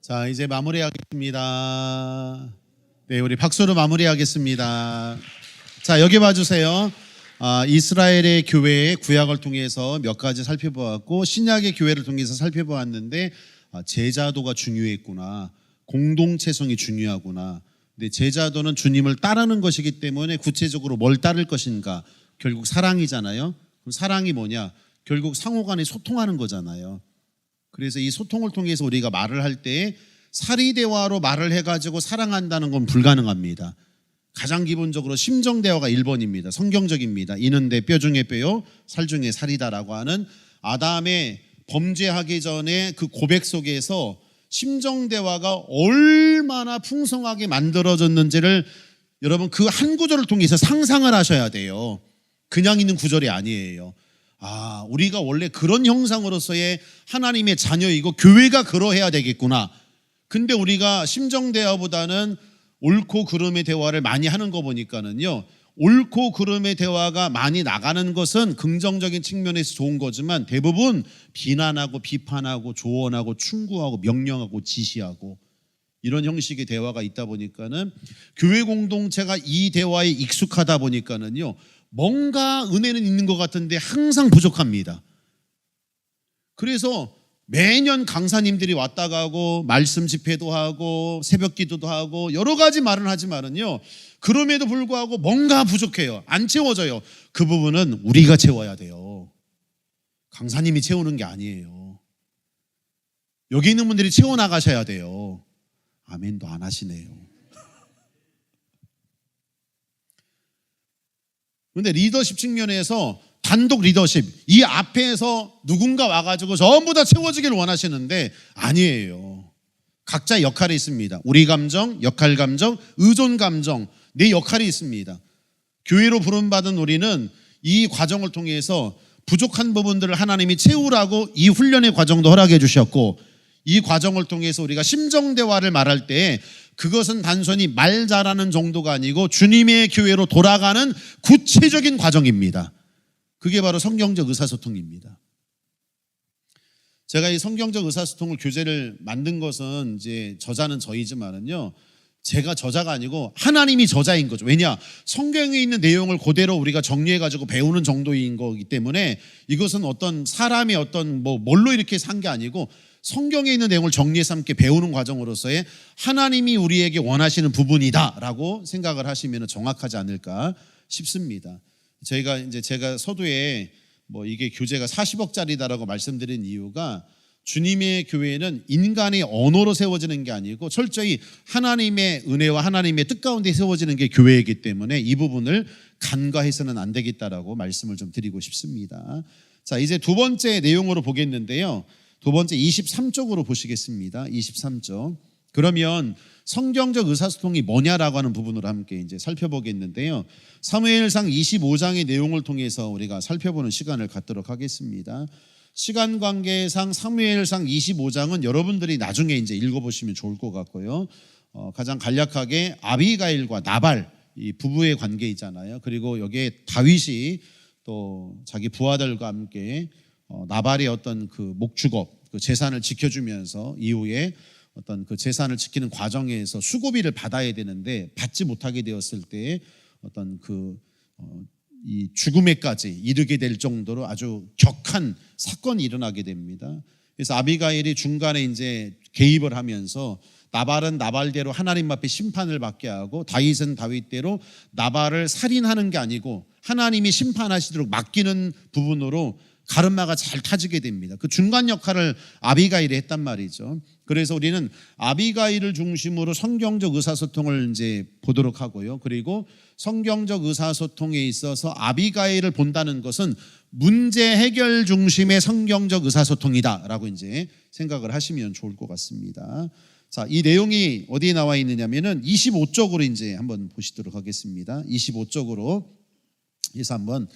자, 이제 마무리하겠습니다. 네, 우리 박수로 마무리하겠습니다. 자, 여기 봐주세요. 이스라엘의 교회의 구약을 통해서 몇 가지 살펴보았고, 신약의 교회를 통해서 살펴보았는데, 제자도가 중요했구나, 공동체성이 중요하구나. 근데 제자도는 주님을 따르는 것이기 때문에 구체적으로 뭘 따를 것인가? 결국 사랑이잖아요. 그럼 사랑이 뭐냐? 결국 상호간에 소통하는 거잖아요. 그래서 이 소통을 통해서 우리가 말을 할 때 사리대화로 말을 해가지고 사랑한다는 건 불가능합니다. 가장 기본적으로 심정대화가 1번입니다. 성경적입니다. 이는 내 뼈 중에 뼈요 살 중에 살이다라고 하는 아담의 범죄하기 전에 그 고백 속에서 심정대화가 얼마나 풍성하게 만들어졌는지를 여러분 그 한 구절을 통해서 상상을 하셔야 돼요. 그냥 있는 구절이 아니에요. 우리가 원래 그런 형상으로서의 하나님의 자녀이고 교회가 그러해야 되겠구나. 근데 우리가 심정대화보다는 옳고 그름의 대화를 많이 하는 거 보니까는요, 옳고 그름의 대화가 많이 나가는 것은 긍정적인 측면에서 좋은 거지만 대부분 비난하고 비판하고 조언하고 충고하고 명령하고 지시하고 이런 형식의 대화가 있다 보니까는 교회 공동체가 이 대화에 익숙하다 보니까는요, 뭔가 은혜는 있는 것 같은데 항상 부족합니다. 그래서 매년 강사님들이 왔다 가고 말씀 집회도 하고 새벽 기도도 하고 여러 가지 말은 하지만은요, 그럼에도 불구하고 뭔가 부족해요. 안 채워져요. 그 부분은 우리가 채워야 돼요. 강사님이 채우는 게 아니에요. 여기 있는 분들이 채워나가셔야 돼요. 아멘도 안 하시네요. 그런데 리더십 측면에서 단독 리더십, 이 앞에서 누군가 와가지고 전부 다 채워지길 원하시는데 아니에요. 각자 역할이 있습니다. 우리 감정, 역할 감정, 의존 감정, 내 역할이 있습니다. 교회로 부름받은 우리는 이 과정을 통해서 부족한 부분들을 하나님이 채우라고 이 훈련의 과정도 허락해 주셨고, 이 과정을 통해서 우리가 심정대화를 말할 때 그것은 단순히 말 잘하는 정도가 아니고 주님의 교회로 돌아가는 구체적인 과정입니다. 그게 바로 성경적 의사소통입니다. 제가 이 성경적 의사소통을 교재를 만든 것은 이제 저자는 저이지만은요, 제가 저자가 아니고 하나님이 저자인 거죠. 왜냐? 성경에 있는 내용을 그대로 우리가 정리해가지고 배우는 정도인 거기 때문에 이것은 어떤 사람의 어떤 뭘로 이렇게 산 게 아니고 성경에 있는 내용을 정리해서 함께 배우는 과정으로서의 하나님이 우리에게 원하시는 부분이다라고 생각을 하시면 정확하지 않을까 싶습니다. 제가 서두에 이게 교재가 40억짜리다라고 말씀드린 이유가 주님의 교회는 인간의 언어로 세워지는 게 아니고 철저히 하나님의 은혜와 하나님의 뜻 가운데 세워지는 게 교회이기 때문에 이 부분을 간과해서는 안 되겠다라고 말씀을 좀 드리고 싶습니다. 자, 이제 두 번째 내용으로 보겠는데요. 두 번째 23쪽으로 보시겠습니다. 23쪽. 그러면 성경적 의사소통이 뭐냐라고 하는 부분으로 함께 이제 살펴보겠는데요. 사무엘상 25장의 내용을 통해서 우리가 살펴보는 시간을 갖도록 하겠습니다. 시간 관계상 사무엘상 25장은 여러분들이 나중에 이제 읽어보시면 좋을 것 같고요. 가장 간략하게 아비가일과 나발 이 부부의 관계이잖아요. 그리고 여기에 다윗이 또 자기 부하들과 함께 나발의 어떤 그 목축업, 그 재산을 지켜주면서 이후에 어떤 그 재산을 지키는 과정에서 수고비를 받아야 되는데 받지 못하게 되었을 때 어떤 이 죽음에까지 이르게 될 정도로 아주 격한 사건이 일어나게 됩니다. 그래서 아비가일이 중간에 이제 개입을 하면서 나발은 나발대로 하나님 앞에 심판을 받게 하고 다윗은 다윗대로 나발을 살인하는 게 아니고 하나님이 심판하시도록 맡기는 부분으로 가르마가 잘 타지게 됩니다. 그 중간 역할을 아비가일이 했단 말이죠. 그래서 우리는 아비가일을 중심으로 성경적 의사소통을 이제 보도록 하고요. 그리고 성경적 의사소통에 있어서 아비가일을 본다는 것은 문제 해결 중심의 성경적 의사소통이다라고 이제 생각을 하시면 좋을 것 같습니다. 자, 이 내용이 어디에 나와 있느냐면은 25쪽으로 이제 한번 보시도록 하겠습니다. 25쪽으로 해서 한번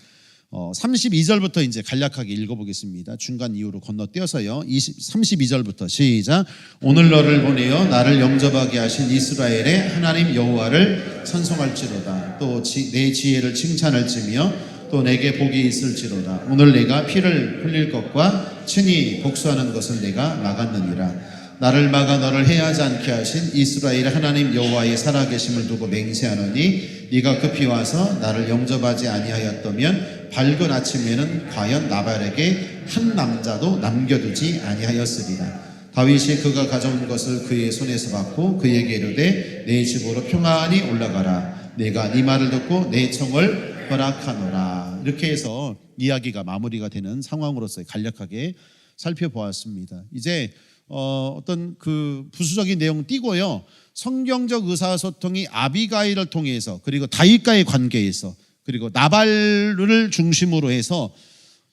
32절부터 이제 간략하게 읽어보겠습니다. 중간 이후로 건너뛰어서요. 32절부터 시작. 오늘 너를 보내어 나를 영접하게 하신 이스라엘의 하나님 여호와를 찬송할지로다. 또 내 지혜를 칭찬할지며 또 내게 복이 있을지로다. 오늘 내가 피를 흘릴 것과 친히 복수하는 것을 내가 막았느니라. 나를 막아 너를 해하지 않게 하신 이스라엘 하나님 여호와의 살아계심을 두고 맹세하노니 네가 급히 와서 나를 영접하지 아니하였다면 밝은 아침에는 과연 나발에게 한 남자도 남겨두지 아니하였으리라. 다윗이 그가 가져온 것을 그의 손에서 받고 그에게 이르되 내 집으로 평안히 올라가라. 내가 네 말을 듣고 내 청을 허락하노라. 이렇게 해서 이야기가 마무리가 되는 상황으로서 간략하게 살펴보았습니다. 이제 어떤 그 부수적인 내용 띄고요. 성경적 의사소통이 아비가일을 통해서 그리고 다윗과의 관계에서 그리고 나발을 중심으로 해서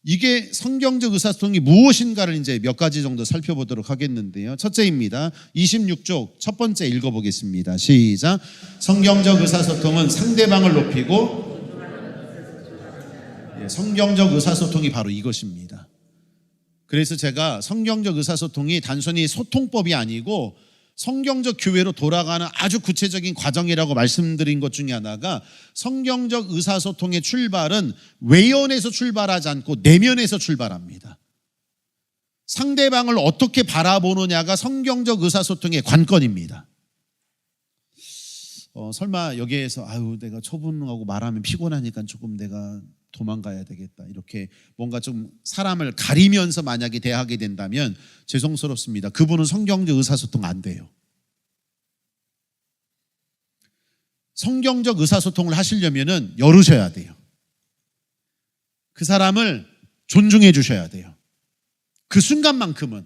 이게 성경적 의사소통이 무엇인가를 이제 몇 가지 정도 살펴보도록 하겠는데요. 첫째입니다. 26쪽 첫 번째 읽어보겠습니다. 시작. 성경적 의사소통은 상대방을 높이고 성경적 의사소통이 바로 이것입니다. 그래서 제가 성경적 의사소통이 단순히 소통법이 아니고 성경적 교회로 돌아가는 아주 구체적인 과정이라고 말씀드린 것 중에 하나가 성경적 의사소통의 출발은 외연에서 출발하지 않고 내면에서 출발합니다. 상대방을 어떻게 바라보느냐가 성경적 의사소통의 관건입니다. 설마 여기에서 아유 내가 초분하고 말하면 피곤하니까 조금 내가 도망가야 되겠다 이렇게 뭔가 좀 사람을 가리면서 만약에 대하게 된다면 죄송스럽습니다. 그분은 성경적 의사소통 안 돼요. 성경적 의사소통을 하시려면은 열으셔야 돼요. 그 사람을 존중해 주셔야 돼요. 그 순간만큼은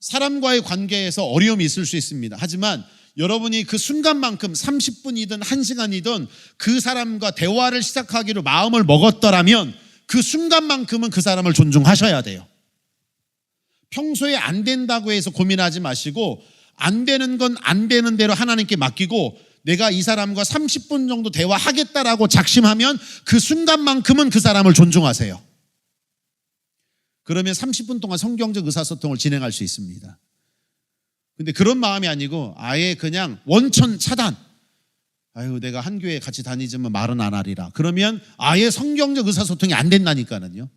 사람과의 관계에서 어려움이 있을 수 있습니다. 하지만 여러분이 그 순간만큼 30분이든 1시간이든 그 사람과 대화를 시작하기로 마음을 먹었더라면 그 순간만큼은 그 사람을 존중하셔야 돼요. 평소에 안 된다고 해서 고민하지 마시고 안 되는 건 안 되는 대로 하나님께 맡기고 내가 이 사람과 30분 정도 대화하겠다라고 작심하면 그 순간만큼은 그 사람을 존중하세요. 그러면 30분 동안 성경적 의사소통을 진행할 수 있습니다. 근데 그런 마음이 아니고 아예 그냥 원천 차단. 아유 내가 한 교회 같이 다니지만 말은 안 하리라. 그러면 아예 성경적 의사소통이 안 된다니까는요.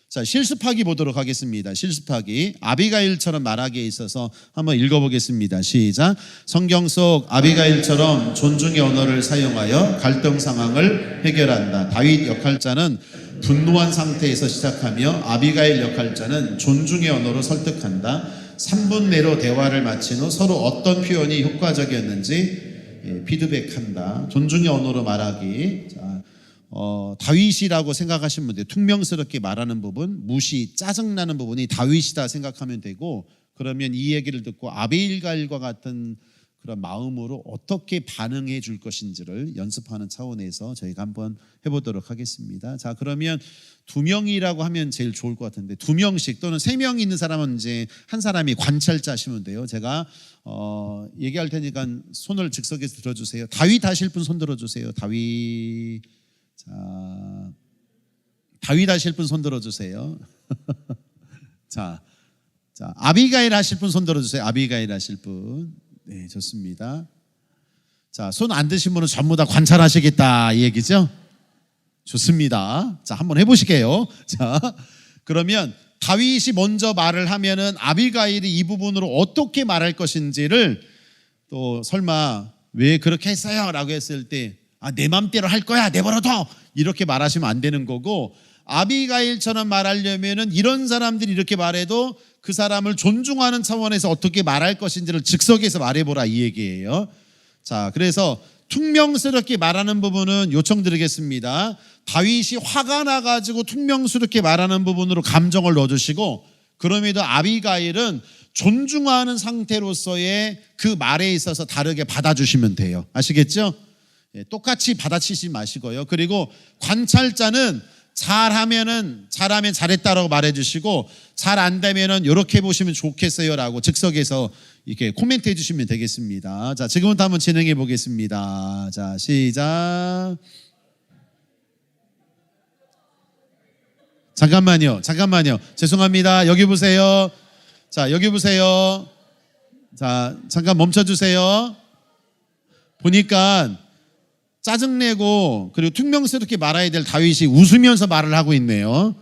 자, 실습하기 보도록 하겠습니다. 실습하기. 아비가일처럼 말하기에 있어서 한번 읽어보겠습니다. 시작. 성경 속 아비가일처럼 존중의 언어를 사용하여 갈등 상황을 해결한다. 다윗 역할자는 분노한 상태에서 시작하며 아비가일 역할자는 존중의 언어로 설득한다. 3분 내로 대화를 마친 후 서로 어떤 표현이 효과적이었는지 피드백한다. 존중의 언어로 말하기. 자, 다윗이라고 생각하시면 돼요. 퉁명스럽게 말하는 부분, 무시, 짜증나는 부분이 다윗이다 생각하면 되고, 그러면 이 얘기를 듣고 아비가일과 같은 그런 마음으로 어떻게 반응해 줄 것인지를 연습하는 차원에서 저희가 한번 해보도록 하겠습니다. 자, 그러면 2명이라고 하면 제일 좋을 것 같은데 2명씩 또는 3명 있는 사람은 이제 한 사람이 관찰자 하시면 돼요. 제가 얘기할 테니까 손을 즉석에서 들어주세요. 다윗 하실 분 손 들어주세요. 다윗. 자, 다윗 하실 분 손 들어주세요. 자, 아비가일 하실 분 손 들어주세요. 아비가일 하실 분. 네, 좋습니다. 자, 손 안 드신 분은 전부 다 관찰하시겠다 이 얘기죠? 좋습니다. 자, 한번 해보실게요. 자, 그러면 다윗이 먼저 말을 하면은 아비가일이 이 부분으로 어떻게 말할 것인지를 또 설마 왜 그렇게 했어요? 라고 했을 때 내 맘대로 할 거야 내버려둬 이렇게 말하시면 안 되는 거고, 아비가일처럼 말하려면은 이런 사람들이 이렇게 말해도 그 사람을 존중하는 차원에서 어떻게 말할 것인지를 즉석에서 말해보라 이 얘기예요. 자, 그래서 퉁명스럽게 말하는 부분은 요청드리겠습니다. 다윗이 화가 나가지고 퉁명스럽게 말하는 부분으로 감정을 넣어주시고, 그럼에도 아비가일은 존중하는 상태로서의 그 말에 있어서 다르게 받아주시면 돼요. 아시겠죠? 똑같이 받아치지 마시고요. 그리고 관찰자는 잘하면 잘했다라고 말해주시고, 잘 안 되면은 이렇게 보시면 좋겠어요라고 즉석에서 이렇게 코멘트 해주시면 되겠습니다. 자, 지금부터 한번 진행해 보겠습니다. 자, 시작. 잠깐만요. 죄송합니다. 여기 보세요. 자, 여기 보세요. 자, 잠깐 멈춰주세요. 보니까 짜증내고 그리고 퉁명스럽게 말해야 될 다윗이 웃으면서 말을 하고 있네요.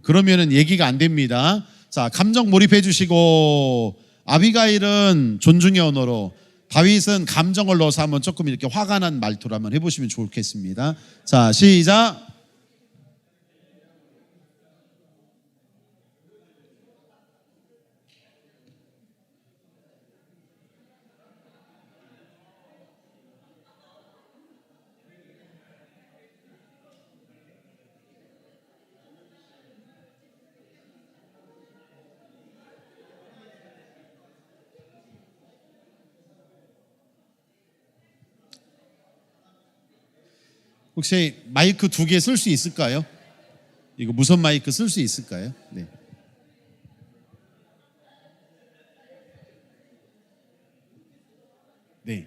그러면은 얘기가 안 됩니다. 자, 감정 몰입해 주시고 아비가일은 존중의 언어로, 다윗은 감정을 넣어서 한번 조금 이렇게 화가 난 말투로 한번 해보시면 좋겠습니다. 자, 시작. 혹시 마이크 2개 쓸 수 있을까요? 이거 무선 마이크 쓸 수 있을까요? 네. 네.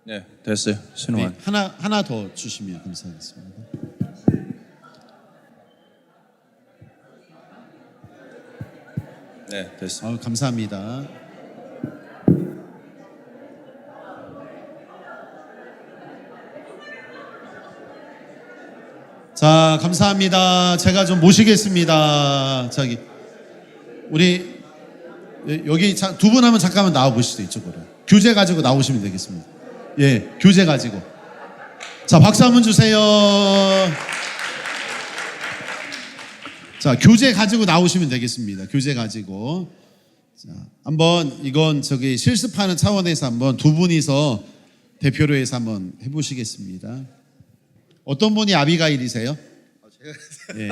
네, 됐어요. 신호만. 네. 하나 더 주시면 감사하겠습니다. 네, 됐어요. 감사합니다. 자, 감사합니다. 제가 좀 모시겠습니다. 저기 우리 여기 두 분 하면 잠깐만 나와 보시죠. 이쪽으로 교재 가지고 나오시면 되겠습니다. 예, 교재 가지고. 자, 박수 한번 주세요. 자, 교재 가지고 나오시면 되겠습니다. 교재 가지고. 자, 한번 이건 저기 실습하는 차원에서 한번 두 분이서 대표로 해서 한번 해보시겠습니다. 어떤 분이 아비가일이세요? 예,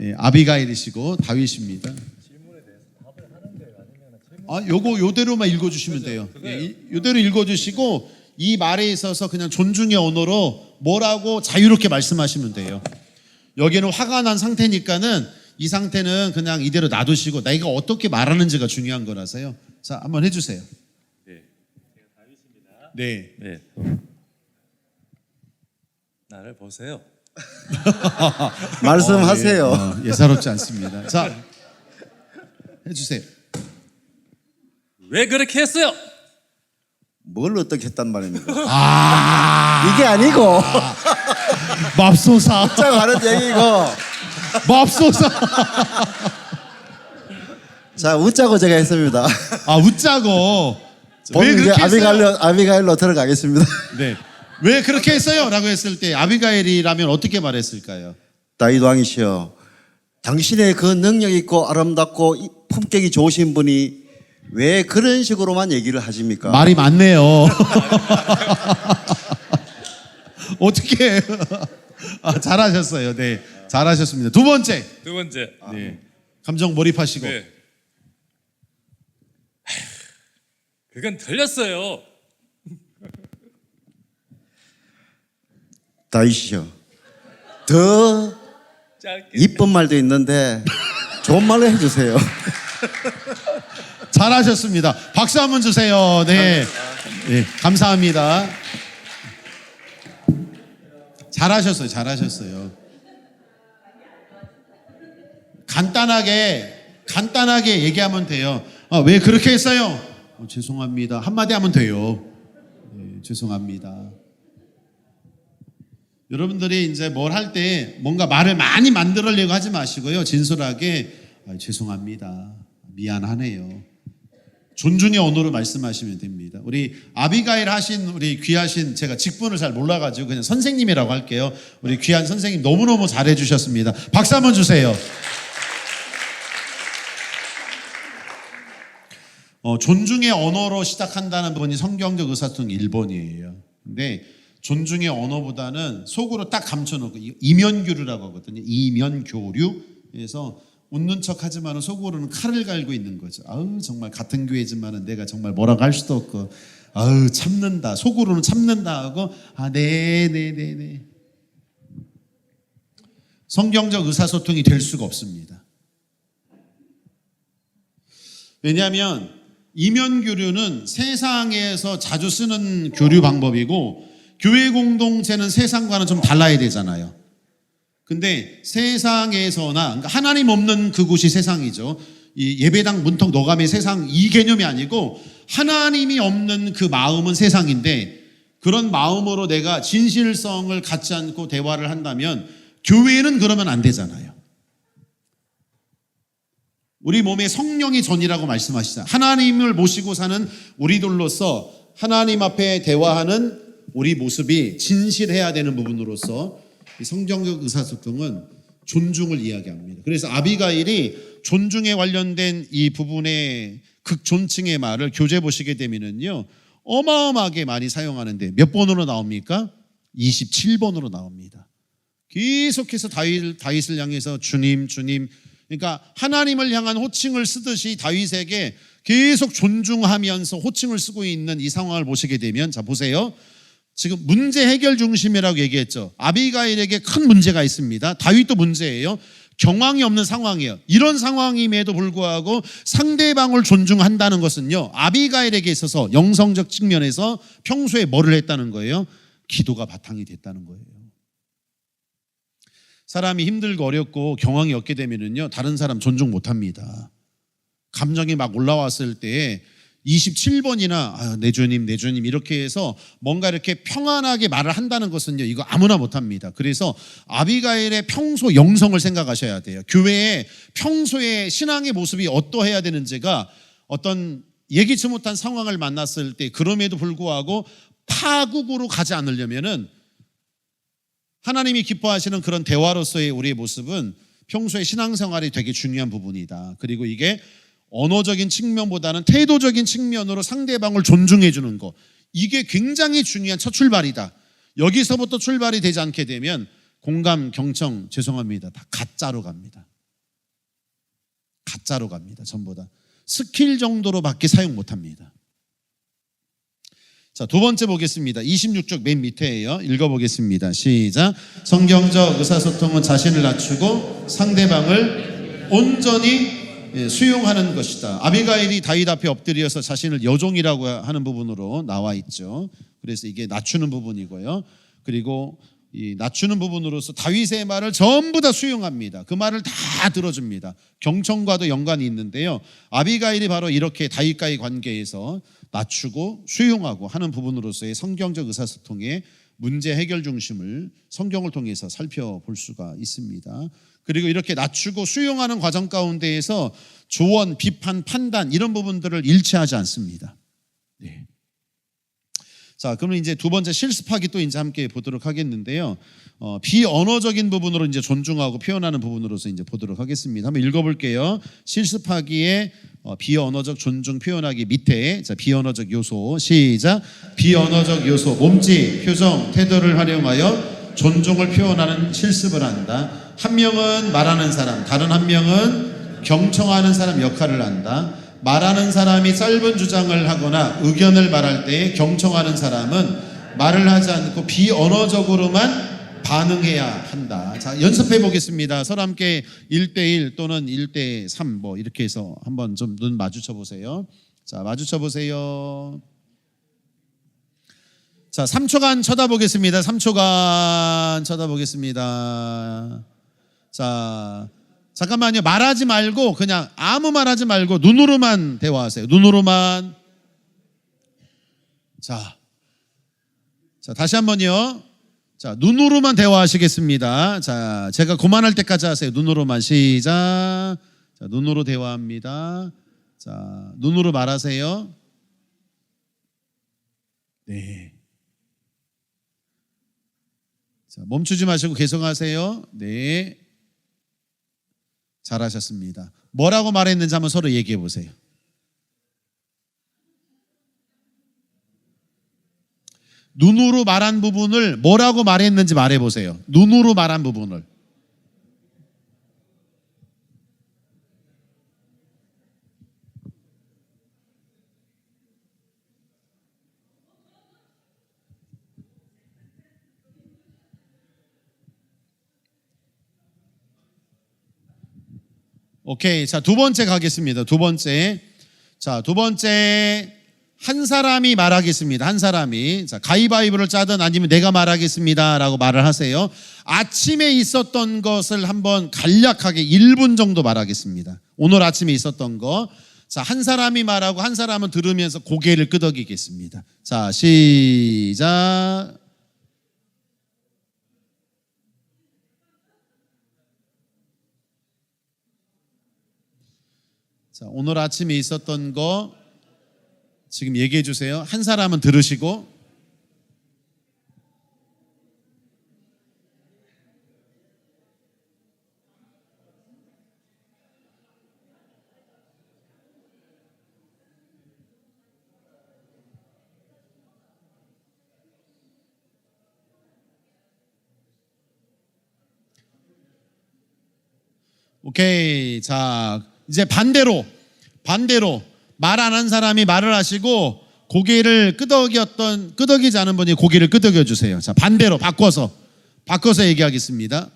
예, 아비가일이시고 다윗입니다. 요대로만 읽어주시면 돼요. 예, 요대로 읽어주시고 이 말에 있어서 그냥 존중의 언어로 뭐라고 자유롭게 말씀하시면 돼요. 여기는 화가 난 상태니까는 이 상태는 그냥 이대로 놔두시고 내가 어떻게 말하는지가 중요한 거라서요. 자, 한번 해주세요. 네, 제가 다윗입니다. 네. 네. 나를 보세요. 말씀하세요. 예사롭지 않습니다. 자, 해주세요. 왜 그렇게 했어요? 뭘 어떻게 했단 말입니까? 아, 이게 아니고 맙소사, 자 하는 얘기고. 맙소사. 자, 웃자고 제가 했습니다. 아, 웃자고. 왜 오늘 이제 그렇게 했어요? 아비가일로 들어가겠습니다. 네. 왜 그렇게 했어요? 라고 했을 때 아비가일이라면 어떻게 말했을까요? 다윗 왕이시여, 당신의 그 능력 있고 아름답고 품격이 좋으신 분이 왜 그런 식으로만 얘기를 하십니까? 말이 많네요. 어떻게? 잘하셨어요. 네, 잘하셨습니다. 두 번째. 두 번째. 네, 감정 몰입하시고. 네. 그건 틀렸어요. 다윗이여, 더 짧게. 이쁜 말도 있는데 좋은 말로 해주세요. 잘하셨습니다. 박수 한번 주세요. 네, 네, 감사합니다. 잘하셨어요. 잘하셨어요. 간단하게 얘기하면 돼요. 왜 그렇게 했어요? 죄송합니다. 한마디 하면 돼요. 네, 죄송합니다. 여러분들이 이제 뭘 할 때 뭔가 말을 많이 만들려고 하지 마시고요. 진솔하게 죄송합니다. 미안하네요. 존중의 언어로 말씀하시면 됩니다. 우리 아비가일 하신 우리 귀하신, 제가 직분을 잘 몰라가지고 그냥 선생님이라고 할게요. 우리 귀한 선생님 너무너무 잘해 주셨습니다. 박수 한번 주세요. 존중의 언어로 시작한다는 부분이 성경적 의사소통 1번이에요. 근데 존중의 언어보다는 속으로 딱 감춰놓고 이면교류라고 하거든요. 이면교류. 그래서 웃는 척 하지만 속으로는 칼을 갈고 있는 거죠. 아우, 정말 같은 교회지만은 내가 정말 뭐라고 할 수도 없고, 아우, 참는다. 속으로는 참는다 하고, 네. 성경적 의사소통이 될 수가 없습니다. 왜냐하면 이면교류는 세상에서 자주 쓰는 교류 방법이고 교회 공동체는 세상과는 좀 달라야 되잖아요. 근데 세상에서나 그러니까 하나님 없는 그곳이 세상이죠. 이 예배당 문턱 너감의 세상 이 개념이 아니고 하나님이 없는 그 마음은 세상인데 그런 마음으로 내가 진실성을 갖지 않고 대화를 한다면 교회는 그러면 안 되잖아요. 우리 몸에 성령이 전이라고 말씀하시잖아요. 하나님을 모시고 사는 우리들로서 하나님 앞에 대화하는 우리 모습이 진실해야 되는 부분으로서 이 성경적 의사소통은 존중을 이야기합니다. 그래서 아비가일이 존중에 관련된 이 부분의 극존칭의 말을 교재 보시게 되면은요 어마어마하게 많이 사용하는데 몇 번으로 나옵니까? 27번으로 나옵니다. 계속해서 다윗을 향해서 주님 그러니까 하나님을 향한 호칭을 쓰듯이 다윗에게 계속 존중하면서 호칭을 쓰고 있는 이 상황을 보시게 되면 자 보세요. 지금 문제 해결 중심이라고 얘기했죠. 아비가일에게 큰 문제가 있습니다. 다윗도 문제예요. 경황이 없는 상황이에요. 이런 상황임에도 불구하고 상대방을 존중한다는 것은요 아비가일에게 있어서 영성적 측면에서 평소에 뭐를 했다는 거예요? 기도가 바탕이 됐다는 거예요. 사람이 힘들고 어렵고 경황이 없게 되면은요 다른 사람 존중 못합니다. 감정이 막 올라왔을 때 27번이나 내 주님 이렇게 해서 뭔가 이렇게 평안하게 말을 한다는 것은요 이거 아무나 못합니다. 그래서 아비가일의 평소 영성을 생각하셔야 돼요. 교회에 평소에 신앙의 모습이 어떠해야 되는지가 어떤 예기치 못한 상황을 만났을 때 그럼에도 불구하고 파국으로 가지 않으려면은 하나님이 기뻐하시는 그런 대화로서의 우리의 모습은 평소에 신앙생활이 되게 중요한 부분이다. 그리고 이게 언어적인 측면보다는 태도적인 측면으로 상대방을 존중해 주는 거 이게 굉장히 중요한 첫 출발이다. 여기서부터 출발이 되지 않게 되면 공감, 경청 죄송합니다. 다 가짜로 갑니다. 가짜로 갑니다. 전부 다 스킬 정도로밖에 사용 못합니다. 자, 두 번째 보겠습니다. 26쪽 맨 밑에예요. 읽어보겠습니다. 시작. 성경적 의사소통은 자신을 낮추고 상대방을 온전히 수용하는 것이다. 아비가일이 다윗 앞에 엎드려서 자신을 여종이라고 하는 부분으로 나와 있죠. 그래서 이게 낮추는 부분이고요. 그리고 이 낮추는 부분으로서 다윗의 말을 전부 다 수용합니다. 그 말을 다 들어줍니다. 경청과도 연관이 있는데요. 아비가일이 바로 이렇게 다윗과의 관계에서 낮추고 수용하고 하는 부분으로서의 성경적 의사소통의 문제 해결 중심을 성경을 통해서 살펴볼 수가 있습니다. 그리고 이렇게 낮추고 수용하는 과정 가운데에서 조언, 비판, 판단 이런 부분들을 일치하지 않습니다. 네. 자, 그러면 이제 두 번째 실습하기 또 이제 함께 보도록 하겠는데요. 비언어적인 부분으로 이제 존중하고 표현하는 부분으로서 이제 보도록 하겠습니다. 한번 읽어볼게요. 실습하기에 비언어적 존중 표현하기 밑에 자 비언어적 요소 시작. 비언어적 요소 몸짓, 표정, 태도를 활용하여 존중을 표현하는 실습을 한다. 한 명은 말하는 사람, 다른 한 명은 경청하는 사람 역할을 한다. 말하는 사람이 짧은 주장을 하거나 의견을 말할 때 경청하는 사람은 말을 하지 않고 비언어적으로만 반응해야 한다. 자, 연습해 보겠습니다. 서로 함께 1대1 또는 1대3 뭐 이렇게 해서 한번 좀 눈 마주쳐 보세요. 자, 마주쳐 보세요. 자, 3초간 쳐다보겠습니다. 3초간 쳐다보겠습니다. 자, 잠깐만요. 말하지 말고 그냥 아무 말 하지 말고 눈으로만 대화하세요. 눈으로만. 자, 다시 한번요. 자, 눈으로만 대화하시겠습니다. 자, 제가 그만할 때까지 하세요. 눈으로만 시작. 자, 눈으로 대화합니다. 자, 눈으로 말하세요. 네. 자, 멈추지 마시고 계속하세요. 네. 잘하셨습니다. 뭐라고 말했는지 한번 서로 얘기해 보세요. 눈으로 말한 부분을 뭐라고 말했는지 말해 보세요. 눈으로 말한 부분을. 오케이. 자, 두 번째 가겠습니다. 두 번째. 자, 두 번째, 한 사람이 말하겠습니다. 한 사람이. 자, 가위바위보를 짜든 아니면 내가 말하겠습니다 라고 말을 하세요. 아침에 있었던 것을 한번 간략하게 1분 정도 말하겠습니다. 오늘 아침에 있었던 거. 자, 한 사람이 말하고 한 사람은 들으면서 고개를 끄덕이겠습니다. 자, 시작. 자, 오늘 아침에 있었던 거 지금 얘기해 주세요. 한 사람은 들으시고. 오케이. 자, 이제 반대로 말 안 한 사람이 말을 하시고 고개를 끄덕이지 않은 분이 고개를 끄덕여 주세요. 자, 반대로 바꿔서 얘기하겠습니다.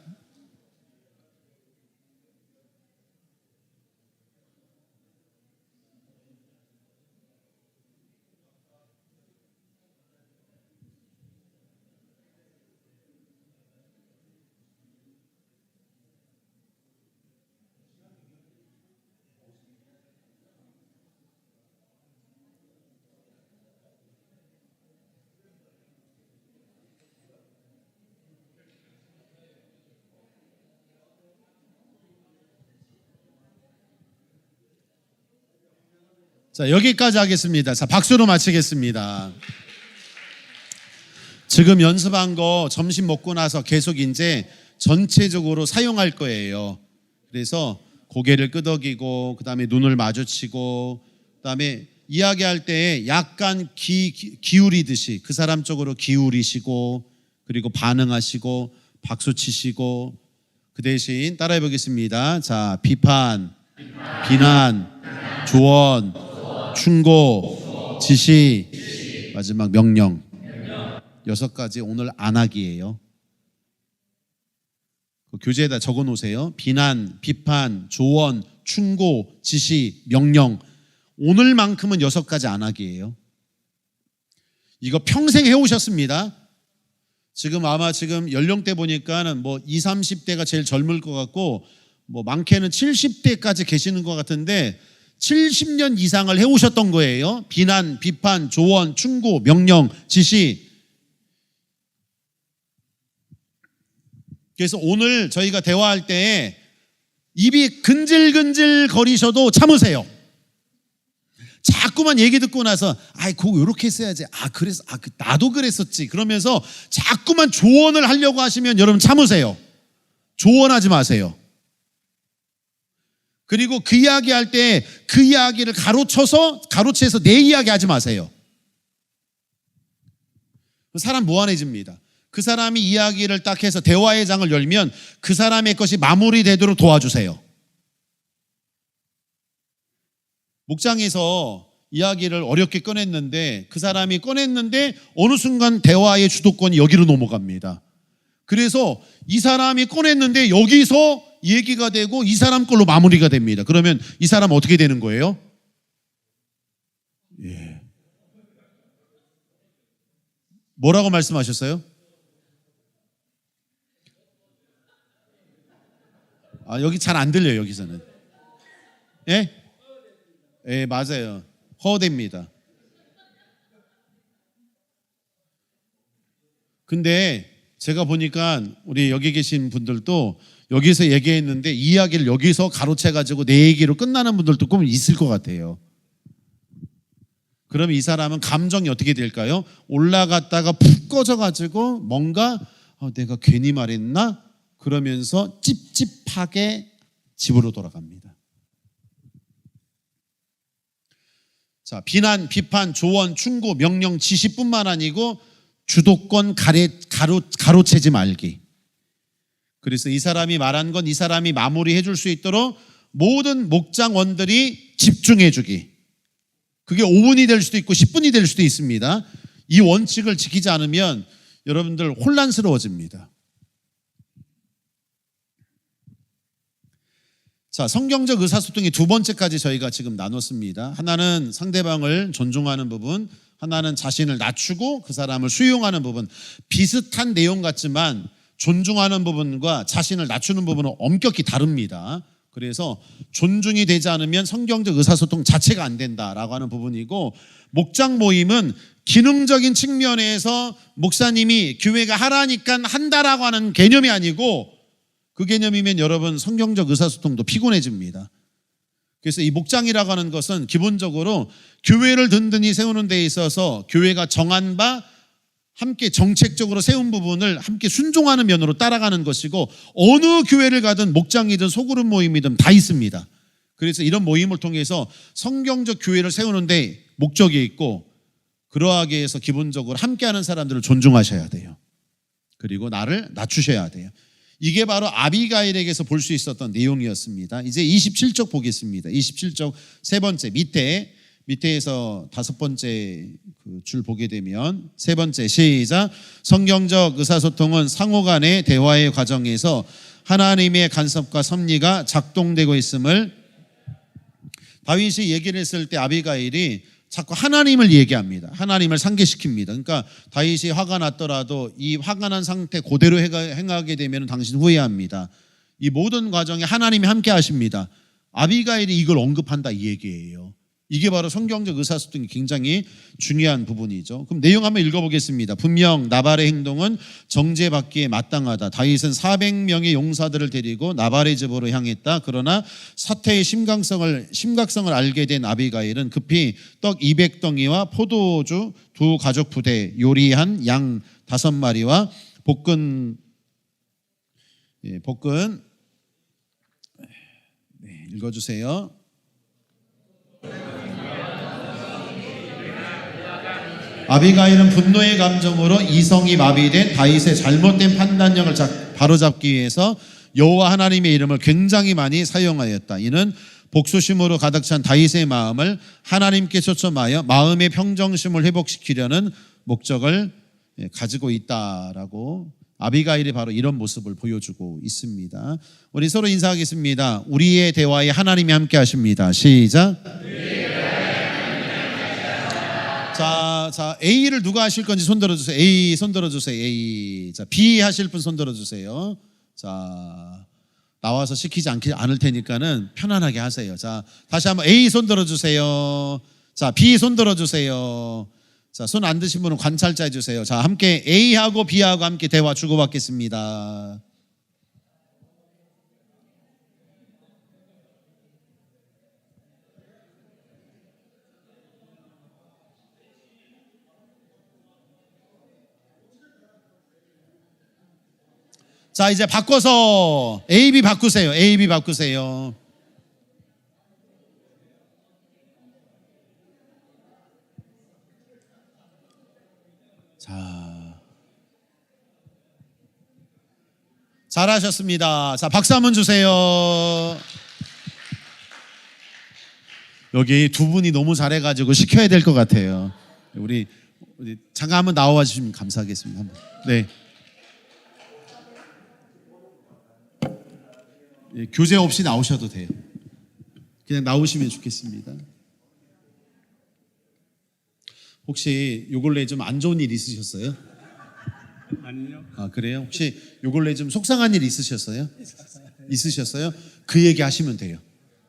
자, 여기까지 하겠습니다. 자, 박수로 마치겠습니다. 지금 연습한 거 점심 먹고 나서 계속 이제 전체적으로 사용할 거예요. 그래서 고개를 끄덕이고, 그 다음에 눈을 마주치고, 그 다음에 이야기할 때 약간 기울이듯이 그 사람 쪽으로 기울이시고, 그리고 반응하시고, 박수 치시고, 그 대신 따라해 보겠습니다. 자, 비판, 비난, 조언, 충고, 지시, 마지막 명령. 6가지 오늘 안 하기예요. 그 교재에다 적어 놓으세요. 비난, 비판, 조언, 충고, 지시, 명령. 오늘만큼은 6가지 안 하기예요. 이거 평생 해오셨습니다. 지금 아마 지금 연령대 보니까는 뭐 20, 30대가 제일 젊을 것 같고, 뭐 많게는 70대까지 계시는 것 같은데 70년 이상을 해오셨던 거예요. 비난, 비판, 조언, 충고, 명령, 지시. 그래서 오늘 저희가 대화할 때 입이 근질근질 거리셔도 참으세요. 자꾸만 얘기 듣고 나서 그거 이렇게 했어야지. 그래서 나도 그랬었지. 그러면서 자꾸만 조언을 하려고 하시면 여러분 참으세요. 조언하지 마세요. 그리고 그 이야기 할 때 그 이야기를 가로채서 내 이야기 하지 마세요. 사람 무한해집니다. 그 사람이 이야기를 딱 해서 대화의 장을 열면 그 사람의 것이 마무리되도록 도와주세요. 목장에서 이야기를 어렵게 꺼냈는데 그 사람이 꺼냈는데 어느 순간 대화의 주도권이 여기로 넘어갑니다. 그래서 이 사람이 꺼냈는데 여기서 얘기가 되고 이 사람 걸로 마무리가 됩니다. 그러면 이 사람 어떻게 되는 거예요? 예. 뭐라고 말씀하셨어요? 여기 잘 안 들려요, 여기서는. 예? 예, 맞아요. 허됩니다. 근데 제가 보니까 우리 여기 계신 분들도 여기서 얘기했는데 이 이야기를 여기서 가로채가지고 내 얘기로 끝나는 분들도 꼭 있을 것 같아요. 그럼 이 사람은 감정이 어떻게 될까요? 올라갔다가 푹 꺼져가지고 뭔가 내가 괜히 말했나? 그러면서 찝찝하게 집으로 돌아갑니다. 자, 비난, 비판, 조언, 충고, 명령, 지시뿐만 아니고 주도권 가로채지 말기. 그래서 이 사람이 말한 건 이 사람이 마무리해 줄 수 있도록 모든 목장원들이 집중해 주기. 그게 5분이 될 수도 있고 10분이 될 수도 있습니다. 이 원칙을 지키지 않으면 여러분들 혼란스러워집니다. 자, 성경적 의사소통이 두 번째까지 저희가 지금 나눴습니다. 하나는 상대방을 존중하는 부분, 하나는 자신을 낮추고 그 사람을 수용하는 부분. 비슷한 내용 같지만 존중하는 부분과 자신을 낮추는 부분은 엄격히 다릅니다. 그래서 존중이 되지 않으면 성경적 의사소통 자체가 안 된다라고 하는 부분이고, 목장 모임은 기능적인 측면에서 목사님이 교회가 하라니까 한다라고 하는 개념이 아니고, 그 개념이면 여러분 성경적 의사소통도 피곤해집니다. 그래서 이 목장이라고 하는 것은 기본적으로 교회를 든든히 세우는 데 있어서 교회가 정한 바 함께 정책적으로 세운 부분을 함께 순종하는 면으로 따라가는 것이고, 어느 교회를 가든 목장이든 소그룹 모임이든 다 있습니다. 그래서 이런 모임을 통해서 성경적 교회를 세우는데 목적이 있고, 그러하기 위해서 기본적으로 함께하는 사람들을 존중하셔야 돼요. 그리고 나를 낮추셔야 돼요. 이게 바로 아비가일에게서 볼 수 있었던 내용이었습니다. 이제 27쪽 보겠습니다. 27쪽 세 번째 밑에서 다섯 번째 그 줄 보게 되면 세 번째 시작. 성경적 의사소통은 상호 간의 대화의 과정에서 하나님의 간섭과 섭리가 작동되고 있음을, 다윗이 얘기를 했을 때 아비가일이 자꾸 하나님을 얘기합니다. 하나님을 상기시킵니다. 그러니까 다윗이 화가 났더라도 이 화가 난 상태 그대로 행하게 되면 당신 후회합니다. 이 모든 과정에 하나님이 함께 하십니다. 아비가일이 이걸 언급한다 이 얘기예요. 이게 바로 성경적 의사소통이 굉장히 중요한 부분이죠. 그럼 내용 한번 읽어보겠습니다. 분명 나발의 행동은 정죄받기에 마땅하다. 다윗은 400명의 용사들을 데리고 나발의 집으로 향했다. 그러나 사태의 심각성을 알게 된 아비가일은 급히 떡 200덩이와 포도주 2 가족 부대, 요리한 양 5마리와 볶은 읽어주세요. 아비가일은 분노의 감정으로 이성이 마비된 다윗의 잘못된 판단력을 바로잡기 위해서 여호와 하나님의 이름을 굉장히 많이 사용하였다. 이는 복수심으로 가득 찬 다윗의 마음을 하나님께 초점하여 마음의 평정심을 회복시키려는 목적을 가지고 있다라고, 아비가일이 바로 이런 모습을 보여주고 있습니다. 우리 서로 인사하겠습니다. 우리의 대화에 하나님이 함께 하십니다. 시작. 자, A를 누가 하실 건지 손 들어주세요. A 손 들어주세요. A. 자, B 하실 분 손 들어주세요. 자, 나와서 시키지 않을 테니까는 편안하게 하세요. 자, 다시 한번 A 손 들어주세요. 자, B 손 들어주세요. 자, 손 안 드신 분은 관찰자 해주세요. 자, 함께 A하고 B하고 함께 대화 주고받겠습니다. 자, 이제 바꿔서 A, B 바꾸세요. A, B 바꾸세요. 자, 잘하셨습니다. 자, 박수 한번 주세요. 여기 두 분이 너무 잘해가지고 시켜야 될 것 같아요. 우리 잠깐 한번 나와 주시면 감사하겠습니다. 네. 교재 없이 나오셔도 돼요. 그냥 나오시면 좋겠습니다. 혹시 요 근래 좀 안 좋은 일 있으셨어요? 아니요. 아, 그래요? 혹시 요 근래 좀 속상한 일 있으셨어요? 있으셨어요? 그 얘기 하시면 돼요.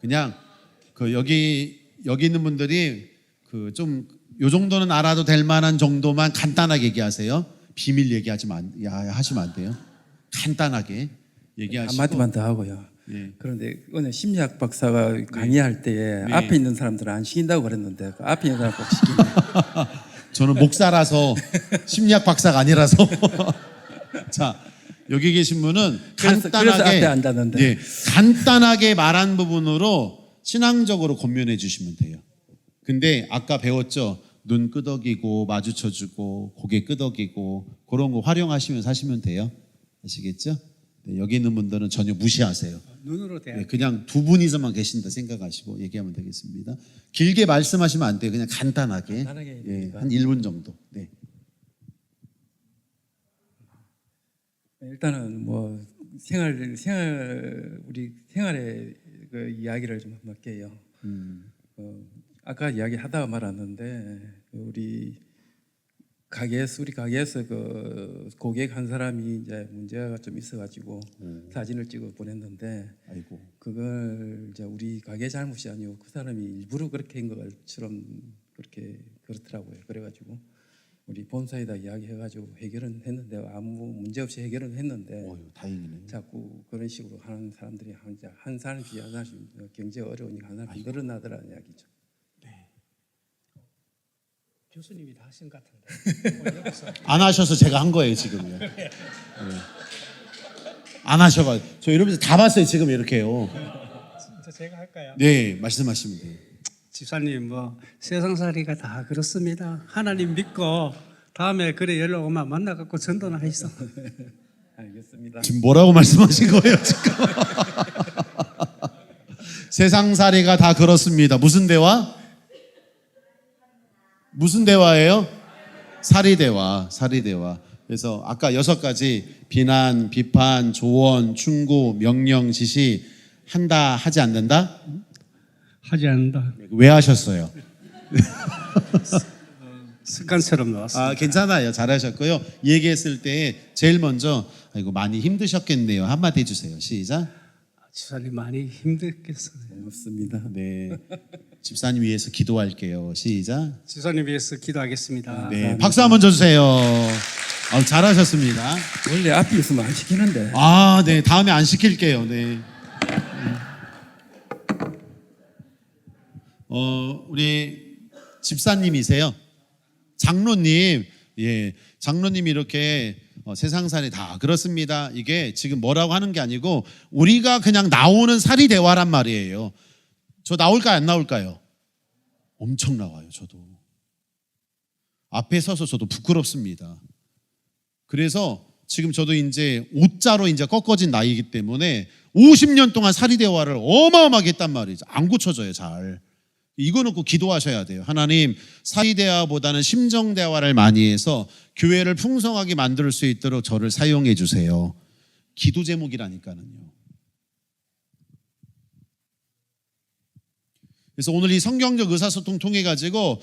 그냥 그 여기 있는 분들이 그 좀 요 정도는 알아도 될 만한 정도만 간단하게 얘기하세요. 비밀 얘기하시면 안 돼요. 간단하게 얘기하시고. 한마디만 더 하고요. 네. 그런데 오늘 심리학 박사가 강의할 때에 네. 앞에 있는 사람들은 안 시킨다고 그랬는데 그 앞에 있는 사람 꼭 시키네. 저는 목사라서 심리학 박사가 아니라서. 자, 여기 계신 분은 그래서 앞에 앉았는데. 예, 간단하게 말한 부분으로 신앙적으로 권면해 주시면 돼요. 근데 아까 배웠죠? 눈 끄덕이고 마주쳐주고 고개 끄덕이고 그런 거 활용하시면서 하시면 돼요. 아시겠죠? 네, 여기 있는 분들은 전혀 무시하세요. 눈으로 대하. 네, 그냥 두 분이서만 계신다 생각하시고 얘기하면 되겠습니다. 길게 말씀하시면 안 돼요. 그냥 간단하게. 예, 한 1분 정도. 네. 일단은 뭐 우리 생활에 그 이야기를 좀 한번 할게요. 아까 이야기하다가 말았는데 우리 가게에서 그 고객 한 사람이 이제 문제가 좀 있어가지고 사진을 찍어 보냈는데 아이고. 그걸 이제 우리 가게 잘못이 아니고 그 사람이 일부러 그렇게 한 것처럼 그렇게 그렇더라고요. 그래가지고 우리 본사에다 이야기해가지고 해결은 했는데 아무 문제 없이 해결은 했는데 다행이네. 자꾸 그런 식으로 하는 사람들이 한 사람 뒤에 한 사람씩 경제가 어려우니까 한 사람씩 늘어나더라는 이야기죠. 교수님이 다 하신 것 같은데. 안 하셔서 제가 한 거예요 지금요. 네. 안 하셔가. 저 이러면서 다 봤어요 지금 이렇게요. 진짜 제가 할까요? 네, 말씀하시면 돼요. 집사님 뭐 세상살이가 다 그렇습니다. 하나님 믿고 다음에 그래 연락 오면 만나갖고 전도나 하시소. 알겠습니다. 지금 뭐라고 말씀하신 거예요 지금? 세상살이가 다 그렇습니다. 무슨 대화? 무슨 대화예요? 사리대화, 사리대화. 그래서 아까 6가지 비난, 비판, 조언, 충고, 명령, 지시 한다, 하지 않는다? 하지 않는다. 왜 하셨어요? 습관처럼 나왔어요. 아, 괜찮아요. 잘하셨고요. 얘기했을 때 제일 먼저 아이고 많이 힘드셨겠네요. 한마디 해주세요. 시작. 집사님 많이 힘들겠어요. 고맙습니다. 네, 집사님 위해서 기도할게요. 시작. 집사님 위해서 기도하겠습니다. 네, 박수 한번 줘주세요. 잘하셨습니다. 원래 앞에 있으면 안 시키는데. 아, 네, 다음에 안 시킬게요. 네. 우리 집사님이세요? 장로님, 예, 장로님이 이렇게 세상살이 다 그렇습니다. 이게 지금 뭐라고 하는 게 아니고 우리가 그냥 나오는 사리 대화란 말이에요. 저 나올까요, 안 나올까요? 엄청 나와요. 저도 앞에 서서 저도 부끄럽습니다. 그래서 지금 저도 이제 5자로 이제 꺾어진 나이이기 때문에 50년 동안 사리 대화를 어마어마하게 했단 말이죠. 안 고쳐져요, 잘. 이거 놓고 기도하셔야 돼요. 하나님, 사리 대화보다는 심정 대화를 많이 해서 교회를 풍성하게 만들 수 있도록 저를 사용해 주세요. 기도 제목이라니까요. 그래서 오늘 이 성경적 의사소통 통해 가지고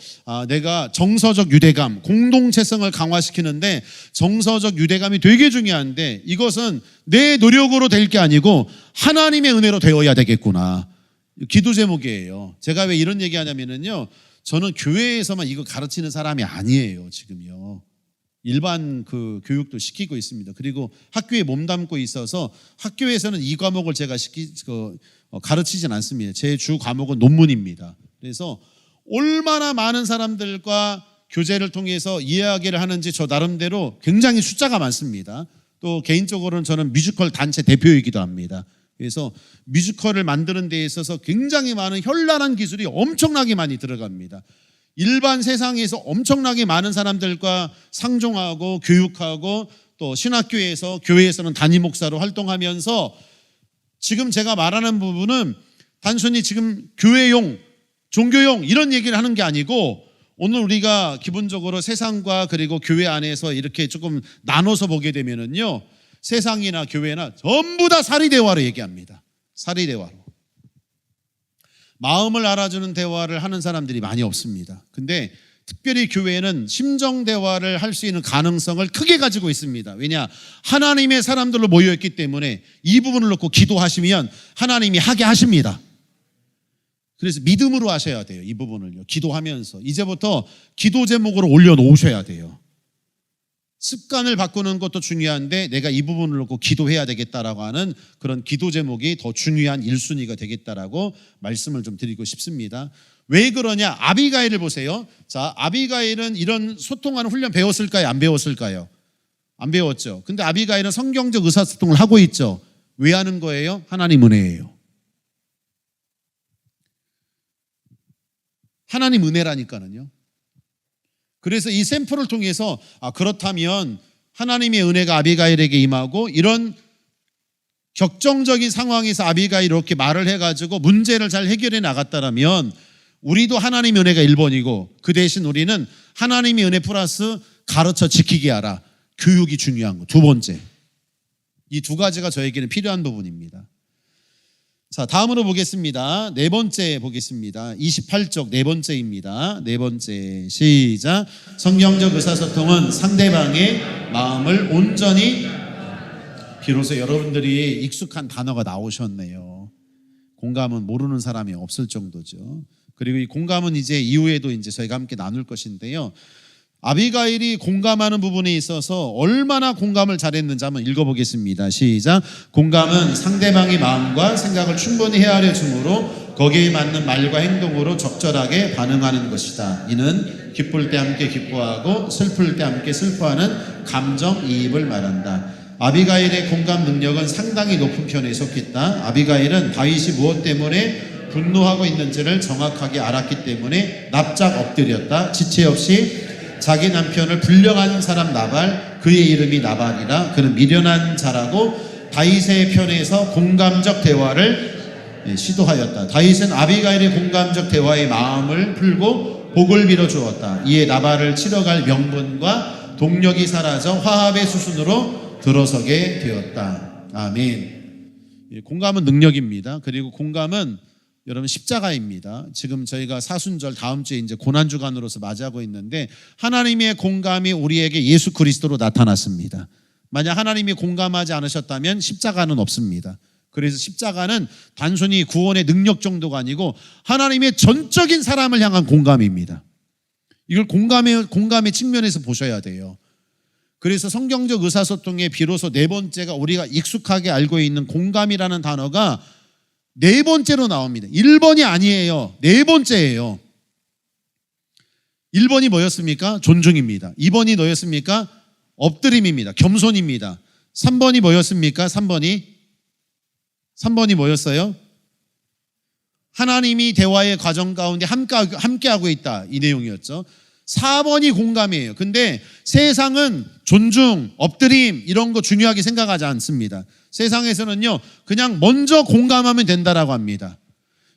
내가 정서적 유대감, 공동체성을 강화시키는데 정서적 유대감이 되게 중요한데 이것은 내 노력으로 될 게 아니고 하나님의 은혜로 되어야 되겠구나. 기도 제목이에요. 제가 왜 이런 얘기하냐면요, 저는 교회에서만 이거 가르치는 사람이 아니에요. 지금요. 일반 그 교육도 시키고 있습니다. 그리고 학교에 몸담고 있어서 학교에서는 이 과목을 제가 가르치진 않습니다. 제 주 과목은 논문입니다. 그래서 얼마나 많은 사람들과 교제를 통해서 이야기를 하는지 저 나름대로 굉장히 숫자가 많습니다. 또 개인적으로는 저는 뮤지컬 단체 대표이기도 합니다. 그래서 뮤지컬을 만드는 데 있어서 굉장히 많은 현란한 기술이 엄청나게 많이 들어갑니다. 일반 세상에서 엄청나게 많은 사람들과 상종하고 교육하고 또 신학교에서 교회에서는 담임 목사로 활동하면서 지금 제가 말하는 부분은 단순히 지금 교회용, 종교용 이런 얘기를 하는 게 아니고 오늘 우리가 기본적으로 세상과 그리고 교회 안에서 이렇게 조금 나눠서 보게 되면은요, 세상이나 교회나 전부 다 사리대화로 얘기합니다. 사리대화로. 마음을 알아주는 대화를 하는 사람들이 많이 없습니다. 근데 특별히 교회는 심정 대화를 할 수 있는 가능성을 크게 가지고 있습니다. 왜냐? 하나님의 사람들로 모여있기 때문에 이 부분을 놓고 기도하시면 하나님이 하게 하십니다. 그래서 믿음으로 하셔야 돼요. 이 부분을요. 기도하면서 이제부터 기도 제목으로 올려놓으셔야 돼요. 습관을 바꾸는 것도 중요한데 내가 이 부분을 놓고 기도해야 되겠다라고 하는 그런 기도 제목이 더 중요한 1순위가 되겠다라고 말씀을 좀 드리고 싶습니다. 왜 그러냐? 아비가일을 보세요. 자, 아비가일은 이런 소통하는 훈련 배웠을까요? 안 배웠을까요? 안 배웠죠. 근데 아비가일은 성경적 의사소통을 하고 있죠. 왜 하는 거예요? 하나님 은혜예요. 하나님 은혜라니까는요. 그래서 이 샘플을 통해서 그렇다면 하나님의 은혜가 아비가일에게 임하고 이런 격정적인 상황에서 아비가일이 이렇게 말을 해가지고 문제를 잘 해결해 나갔다면 우리도 하나님의 은혜가 1번이고 그 대신 우리는 하나님의 은혜 플러스 가르쳐 지키게 하라. 교육이 중요한 거. 2번째. 이 2가지가 저에게는 필요한 부분입니다. 자, 다음으로 보겠습니다. 네 번째 보겠습니다. 28쪽 네 번째입니다. 네 번째 시작. 성경적 의사소통은 상대방의 마음을 온전히, 비로소 여러분들이 익숙한 단어가 나오셨네요. 공감은 모르는 사람이 없을 정도죠. 그리고 이 공감은 이제 이후에도 이제 저희가 함께 나눌 것인데요. 아비가일이 공감하는 부분에 있어서 얼마나 공감을 잘했는지 한번 읽어보겠습니다. 시작. 공감은 상대방의 마음과 생각을 충분히 헤아려 주므로 거기에 맞는 말과 행동으로 적절하게 반응하는 것이다. 이는 기쁠 때 함께 기뻐하고 슬플 때 함께 슬퍼하는 감정이입을 말한다. 아비가일의 공감 능력은 상당히 높은 편에 속했다. 아비가일은 다윗이 무엇 때문에 분노하고 있는지를 정확하게 알았기 때문에 납작 엎드렸다. 지체 없이 자기 남편을 불령하는 사람 나발, 그의 이름이 나발이라. 그는 미련한 자라고 다윗의 편에서 공감적 대화를 시도하였다. 다윗은 아비가일의 공감적 대화의 마음을 풀고 복을 빌어 주었다. 이에 나발을 치러갈 명분과 동력이 사라져 화합의 수순으로 들어서게 되었다. 아멘. 공감은 능력입니다. 그리고 공감은 여러분 십자가입니다. 지금 저희가 사순절 다음 주에 이제 고난주간으로서 맞이하고 있는데 하나님의 공감이 우리에게 예수 그리스도로 나타났습니다. 만약 하나님이 공감하지 않으셨다면 십자가는 없습니다. 그래서 십자가는 단순히 구원의 능력 정도가 아니고 하나님의 전적인 사람을 향한 공감입니다. 이걸 공감의 측면에서 보셔야 돼요. 그래서 성경적 의사소통의 비로소 네 번째가 우리가 익숙하게 알고 있는 공감이라는 단어가 네 번째로 나옵니다. 1번이 아니에요. 네 번째예요. 1번이 뭐였습니까? 존중입니다. 2번이 뭐였습니까? 엎드림입니다. 겸손입니다. 3번이 뭐였습니까? 3번이 뭐였어요? 하나님이 대화의 과정 가운데 함께하고 있다. 이 내용이었죠. 4번이 공감이에요. 근데 세상은 존중, 엎드림 이런 거 중요하게 생각하지 않습니다. 세상에서는요, 그냥 먼저 공감하면 된다라고 합니다.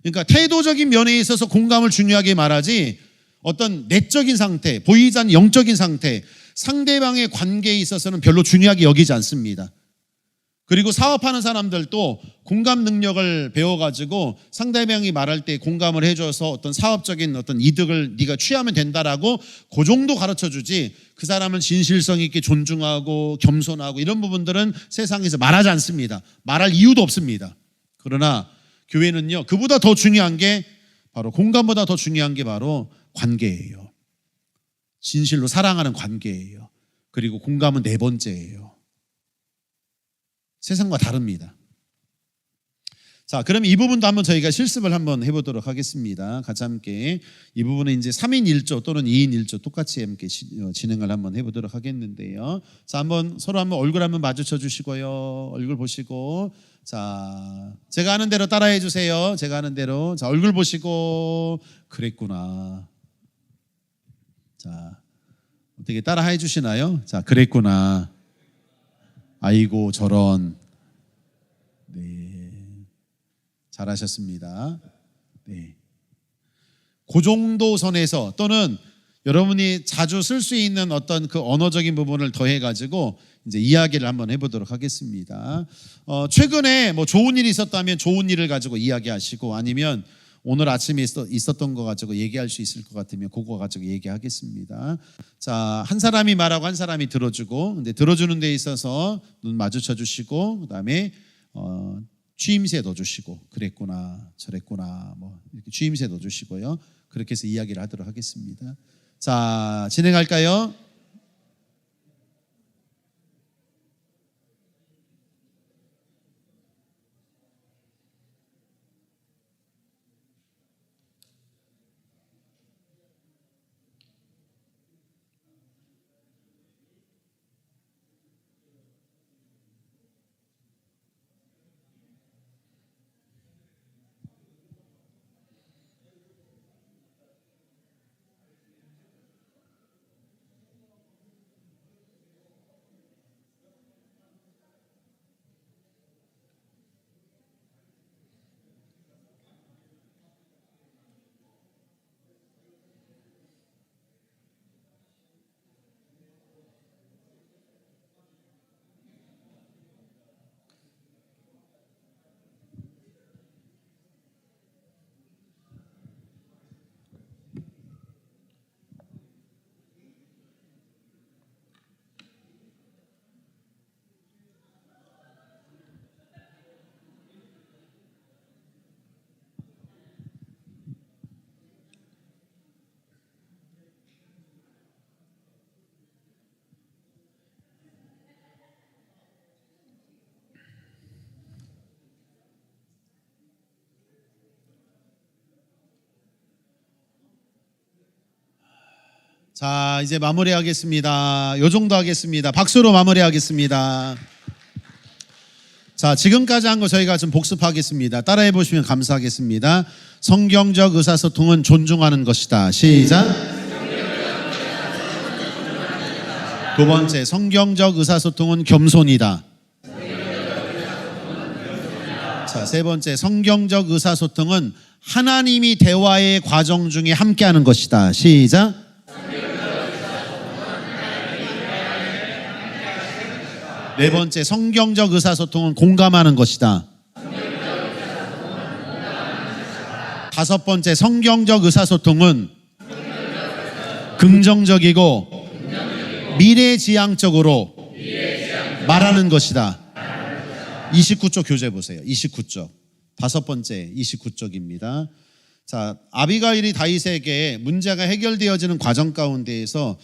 그러니까 태도적인 면에 있어서 공감을 중요하게 말하지 어떤 내적인 상태, 보이지 않는 영적인 상태, 상대방의 관계에 있어서는 별로 중요하게 여기지 않습니다. 그리고 사업하는 사람들도 공감 능력을 배워가지고 상대방이 말할 때 공감을 해줘서 어떤 사업적인 어떤 이득을 네가 취하면 된다라고 그 정도 가르쳐주지, 그 사람을 진실성 있게 존중하고 겸손하고 이런 부분들은 세상에서 말하지 않습니다. 말할 이유도 없습니다. 그러나 교회는요, 그보다 더 중요한 게 바로 공감보다 더 중요한 게 바로 관계예요. 진실로 사랑하는 관계예요. 그리고 공감은 네 번째예요. 세상과 다릅니다. 자, 그럼 이 부분도 한번 저희가 실습을 한번 해보도록 하겠습니다. 같이 함께 이 부분은 이제 3인 1조 또는 2인 1조 똑같이 함께 진행을 한번 해보도록 하겠는데요. 자, 한번 서로 한번 얼굴 한번 마주쳐 주시고요. 얼굴 보시고, 자, 제가 하는 대로 따라해 주세요. 제가 하는 대로. 자, 얼굴 보시고, 그랬구나. 자, 어떻게 따라해 주시나요? 자, 그랬구나. 아이고 저런. 네, 잘하셨습니다. 네, 그 정도 선에서 또는 여러분이 자주 쓸 수 있는 어떤 그 언어적인 부분을 더해가지고 이제 이야기를 한번 해보도록 하겠습니다. 최근에 뭐 좋은 일이 있었다면 좋은 일을 가지고 이야기하시고, 아니면 오늘 아침에 있었던 거 가지고 얘기할 수 있을 것 같으면 그거 가지고 얘기하겠습니다. 자, 한 사람이 말하고 한 사람이 들어주고, 근데 들어주는 데 있어서 눈 마주쳐 주시고, 그다음에 취임새 넣어주시고, 그랬구나, 저랬구나, 뭐 이렇게 취임새 넣어주시고요. 그렇게 해서 이야기를 하도록 하겠습니다. 자, 진행할까요? 자, 이제 마무리하겠습니다. 요 정도 하겠습니다. 박수로 마무리하겠습니다. 자, 지금까지 한 거 저희가 좀 복습하겠습니다. 따라해 보시면 감사하겠습니다. 성경적 의사소통은 존중하는 것이다. 시작. 두 번째, 성경적 의사소통은 겸손이다. 자, 세 번째, 성경적 의사소통은 하나님이 대화의 과정 중에 함께하는 것이다. 시작. 네 번째, 성경적 의사소통은 공감하는 것이다. 다섯 번째, 성경적 의사소통은 긍정적이고 미래지향적으로 말하는 것이다. 29쪽 교재 보세요. 29쪽. 다섯 번째 29쪽입니다. 자, 아비가일이 다윗에게 문제가 해결되어지는 과정 가운데에서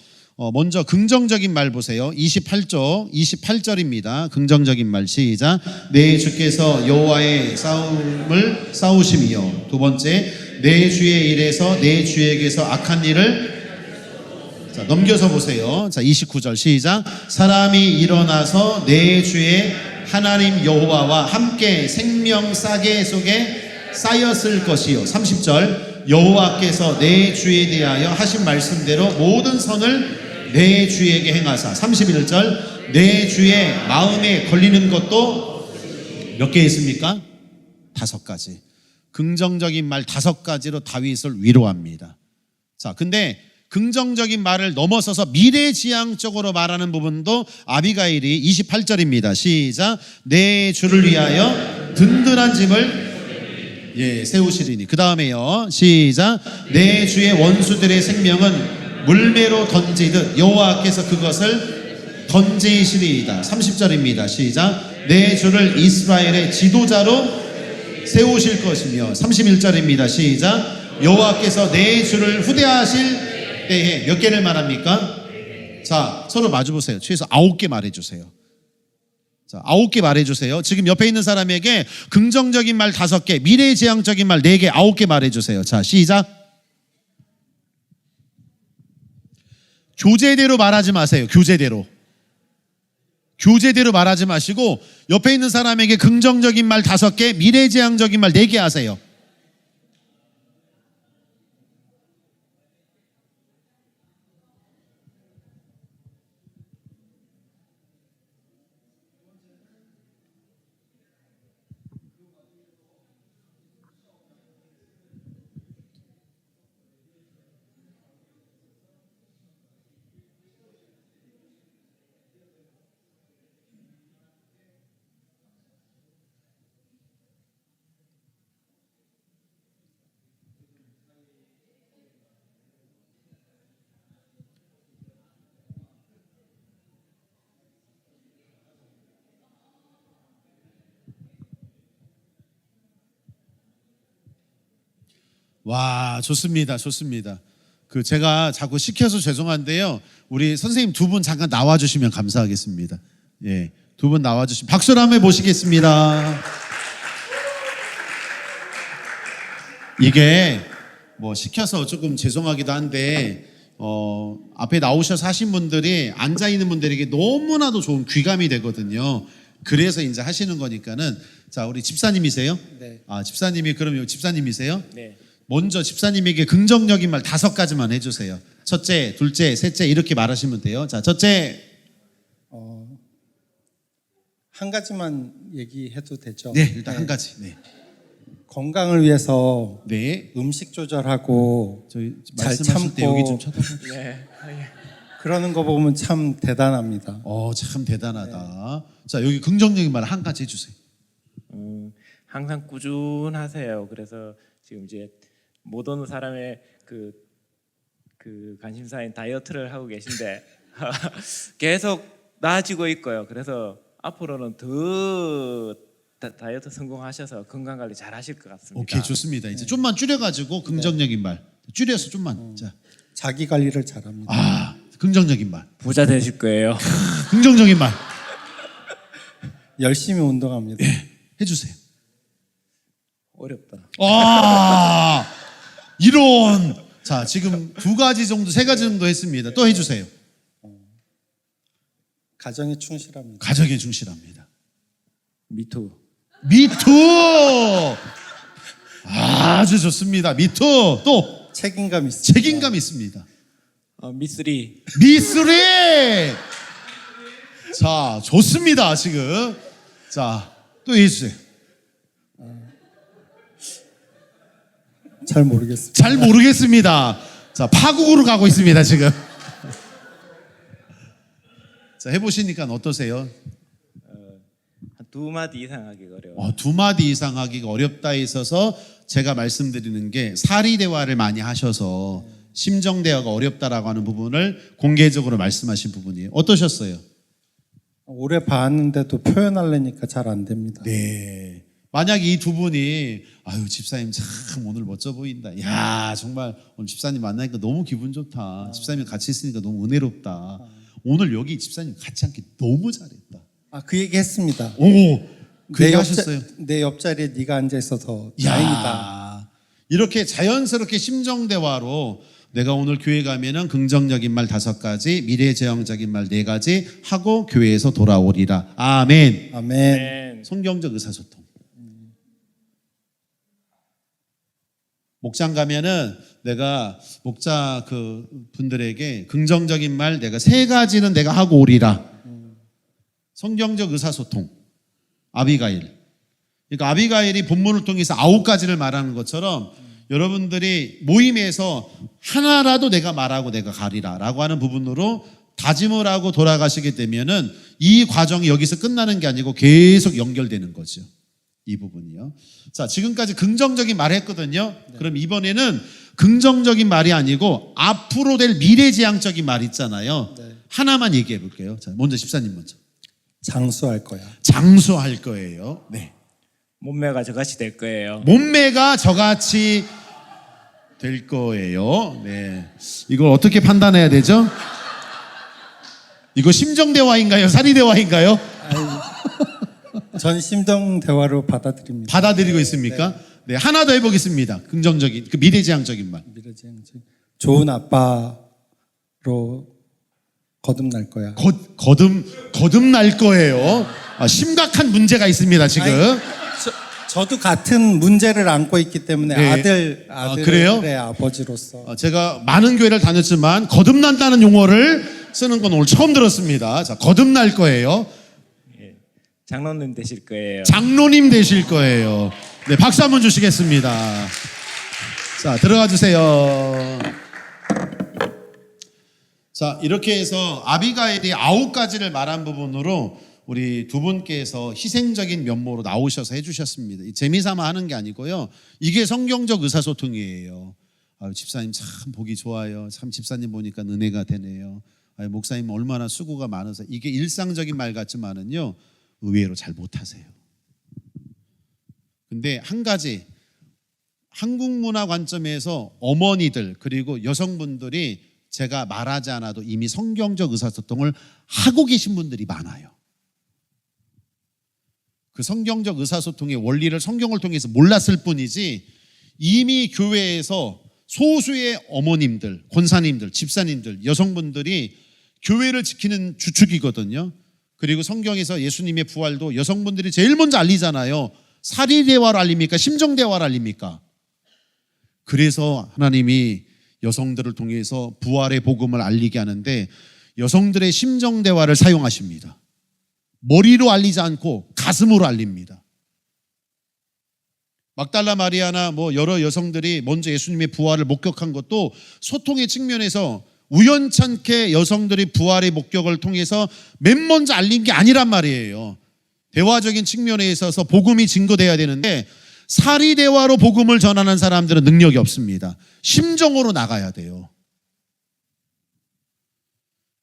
먼저 긍정적인 말 보세요. 28쪽 28절입니다. 긍정적인 말 시작. 내 주께서 여호와의 싸움을 싸우심이요. 두 번째, 내 주의 일에서 내 주에게서 악한 일을 자, 넘겨서 보세요. 자, 29절 시작. 사람이 일어나서 내 주의 하나님 여호와와 함께 생명 싸개 속에 쌓였을 것이요. 30절 여호와께서 내 주에 대하여 하신 말씀대로 모든 선을 내 주에게 행하사. 31절 내 주의 마음에 걸리는 것도 몇 개 있습니까? 5가지. 긍정적인 말 5가지로 다윗을 위로합니다. 자, 근데 긍정적인 말을 넘어서서 미래지향적으로 말하는 부분도 아비가일이 28절입니다. 시작. 내 주를 위하여 든든한 집을 세우시리니. 그 다음에요. 시작. 내 주의 원수들의 생명은 물매로 던지듯 여호와께서 그것을 던지시리이다. 30절입니다. 시작. 내 주를 이스라엘의 지도자로 세우실 것이며. 31절입니다. 시작. 여호와께서 내 주를 후대하실 때에 몇 개를 말합니까? 자, 서로 마주보세요. 최소 9개 말해주세요. 자, 9개 말해주세요. 지금 옆에 있는 사람에게 긍정적인 말 5개, 미래지향적인 말 4개, 9개 말해주세요. 자, 시작. 교재대로 말하지 마세요. 교재대로. 교재대로 말하지 마시고 옆에 있는 사람에게 긍정적인 말 5개, 미래지향적인 말 4개 하세요. 와, 좋습니다. 좋습니다. 제가 자꾸 시켜서 죄송한데요. 우리 선생님 2분 잠깐 나와주시면 감사하겠습니다. 예, 2분 나와주시면 박수를 한번 해보시겠습니다. 이게 뭐 시켜서 조금 죄송하기도 한데 앞에 나오셔서 하신 분들이 앉아 있는 분들에게 너무나도 좋은 귀감이 되거든요. 그래서 이제 하시는 거니까는. 자, 우리 집사님이세요? 네. 아, 집사님이 그러면 집사님이세요? 네. 먼저 집사님에게 긍정적인 말 5가지만 해주세요. 첫째, 둘째, 셋째 이렇게 말하시면 돼요. 자, 첫째. 한 가지만 얘기해도 되죠? 네, 일단 한 가지. 네. 건강을 위해서 네. 음식 조절하고 저희 잘 말씀하실 때 참고. 여기 좀 쳐다보세요. 네. 그러는 거 보면 참 대단합니다. 참 대단하다. 자, 여기 긍정적인 말 한 가지 해주세요. 항상 꾸준하세요. 그래서 지금 이제 모든 사람의 그 관심사인 다이어트를 하고 계신데 계속 나아지고 있고요. 그래서 앞으로는 더 다이어트 성공하셔서 건강 관리 잘 하실 것 같습니다. 오케이, 좋습니다. 이제 좀만 줄여가지고 긍정적인 말 줄여서 좀만. 자, 자기 관리를 잘합니다. 긍정적인 말, 부자 되실 거예요. 긍정적인 말 열심히 운동합니다. 해주세요. 어렵다. 이런 자, 지금 2가지 정도, 3가지 정도 했습니다. 또 해주세요. 가정에 충실합니다. 가정에 충실합니다. 미투. 미투! 아주 좋습니다. 미투! 또 책임감 있습니다. 책임감 있습니다. 미쓰리. 미쓰리! 자, 좋습니다, 지금. 자, 또 해주세요. 잘 모르겠습니다. 잘 모르겠습니다. 자, 파국으로 가고 있습니다, 지금. 자, 해보시니까 어떠세요? 한 2마디 이상 하기 어려워. 2마디 이상 하기가 어렵다 있어서 제가 말씀드리는 게 사리 대화를 많이 하셔서 심정 대화가 어렵다라고 하는 부분을 공개적으로 말씀하신 부분이에요. 어떠셨어요? 오래 봤는데도 표현하려니까 잘 안 됩니다. 네. 만약 이 두 분이 아유 집사님 참 오늘 멋져 보인다. 야 정말 오늘 집사님 만나니까 너무 기분 좋다. 집사님 같이 있으니까 너무 은혜롭다. 오늘 여기 집사님 같이 앉기 너무 잘했다. 그 얘기 했습니다. 오, 그 얘기 하셨어요. 내 옆자리에 네가 앉아 있어서 야, 다행이다. 이렇게 자연스럽게 심정 대화로 내가 오늘 교회 가면은 긍정적인 말 5가지, 미래지향적인 말 4가지 하고 교회에서 돌아오리라. 아멘. 아멘. 성경적 의사소통. 목장 가면은 내가 목자 그 분들에게 긍정적인 말 내가 3가지는 내가 하고 오리라. 성경적 의사소통. 아비가일. 그러니까 아비가일이 본문을 통해서 9가지를 말하는 것처럼 여러분들이 모임에서 하나라도 내가 말하고 내가 가리라 라고 하는 부분으로 다짐을 하고 돌아가시게 되면은 이 과정이 여기서 끝나는 게 아니고 계속 연결되는 거죠. 이 부분이요. 자, 지금까지 긍정적인 말 했거든요. 그럼 이번에는 긍정적인 말이 아니고 앞으로 될 미래지향적인 말 있잖아요. 하나만 얘기해 볼게요. 자, 먼저 집사님 먼저. 장수할 거야. 장수할 거예요. 네. 몸매가 저같이 될 거예요. 몸매가 저같이 될 거예요. 네. 이걸 어떻게 판단해야 되죠? 이거 심정 대화인가요? 사리 대화인가요? 전 심정 대화로 받아들입니다. 받아들이고 있습니까? 네. 하나 더 해보겠습니다. 긍정적인, 그 미래지향적인 말. 미래지향적. 좋은 아빠로 거듭날 거야. 거듭날 거예요. 심각한 문제가 있습니다, 지금. 저도 같은 문제를 안고 있기 때문에 네. 아들의 그래요? 아버지로서 제가 많은 교회를 다녔지만 거듭난다는 용어를 쓰는 건 오늘 처음 들었습니다. 자, 거듭날 거예요. 장로님 되실 거예요. 장로님 되실 거예요. 네, 박수 한번 주시겠습니다. 자, 들어가 주세요. 자, 이렇게 해서 아비가일이 9가지를 말한 부분으로 우리 두 분께서 희생적인 면모로 나오셔서 해주셨습니다. 재미삼아 하는 게 아니고요. 이게 성경적 의사소통이에요. 아유, 집사님 참 보기 좋아요. 참 집사님 보니까 은혜가 되네요. 아유, 목사님 얼마나 수고가 많으세요. 이게 일상적인 말 같지만은요. 의외로 잘 못하세요. 근데 한 가지 한국 문화 관점에서 어머니들 그리고 여성분들이 제가 말하지 않아도 이미 성경적 의사소통을 하고 계신 분들이 많아요. 그 성경적 의사소통의 원리를 성경을 통해서 몰랐을 뿐이지 이미 교회에서 소수의 어머님들, 권사님들, 집사님들, 여성분들이 교회를 지키는 주축이거든요. 그리고 성경에서 예수님의 부활도 여성분들이 제일 먼저 알리잖아요. 사리대화를 알립니까? 심정대화를 알립니까? 그래서 하나님이 여성들을 통해서 부활의 복음을 알리게 하는데 여성들의 심정대화를 사용하십니다. 머리로 알리지 않고 가슴으로 알립니다. 막달라 마리아나 뭐 여러 여성들이 먼저 예수님의 부활을 목격한 것도 소통의 측면에서 우연찮게 여성들이 부활의 목격을 통해서 맨 먼저 알린 게 아니란 말이에요. 대화적인 측면에 있어서 복음이 증거돼야 되는데 사리대화로 복음을 전하는 사람들은 능력이 없습니다. 심정으로 나가야 돼요.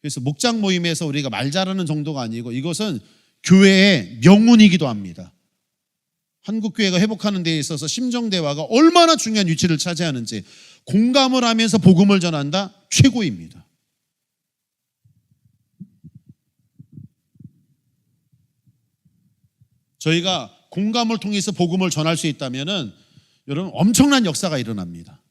그래서 목장 모임에서 우리가 말 잘하는 정도가 아니고 이것은 교회의 명운이기도 합니다. 한국교회가 회복하는 데 있어서 심정대화가 얼마나 중요한 위치를 차지하는지 공감을 하면서 복음을 전한다? 최고입니다. 저희가 공감을 통해서 복음을 전할 수 있다면은 여러분 엄청난 역사가 일어납니다.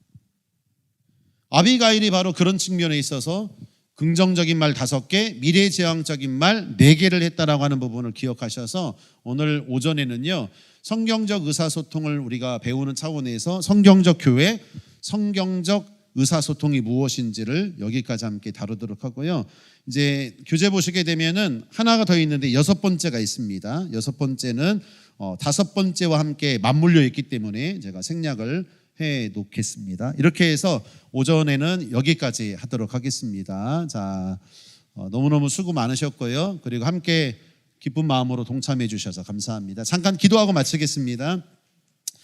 아비가일이 바로 그런 측면에 있어서 긍정적인 말 5개, 미래지향적인 말 4개를 했다라고 하는 부분을 기억하셔서 오늘 오전에는요, 성경적 의사소통을 우리가 배우는 차원에서 성경적 교회, 성경적 의사소통이 무엇인지를 여기까지 함께 다루도록 하고요. 이제 교재 보시게 되면은 하나가 더 있는데 6번째가 있습니다. 6번째는 5번째와 함께 맞물려 있기 때문에 제가 생략을 해 놓겠습니다. 이렇게 해서 오전에는 여기까지 하도록 하겠습니다. 자, 너무너무 수고 많으셨고요. 그리고 함께 기쁜 마음으로 동참해 주셔서 감사합니다. 잠깐 기도하고 마치겠습니다.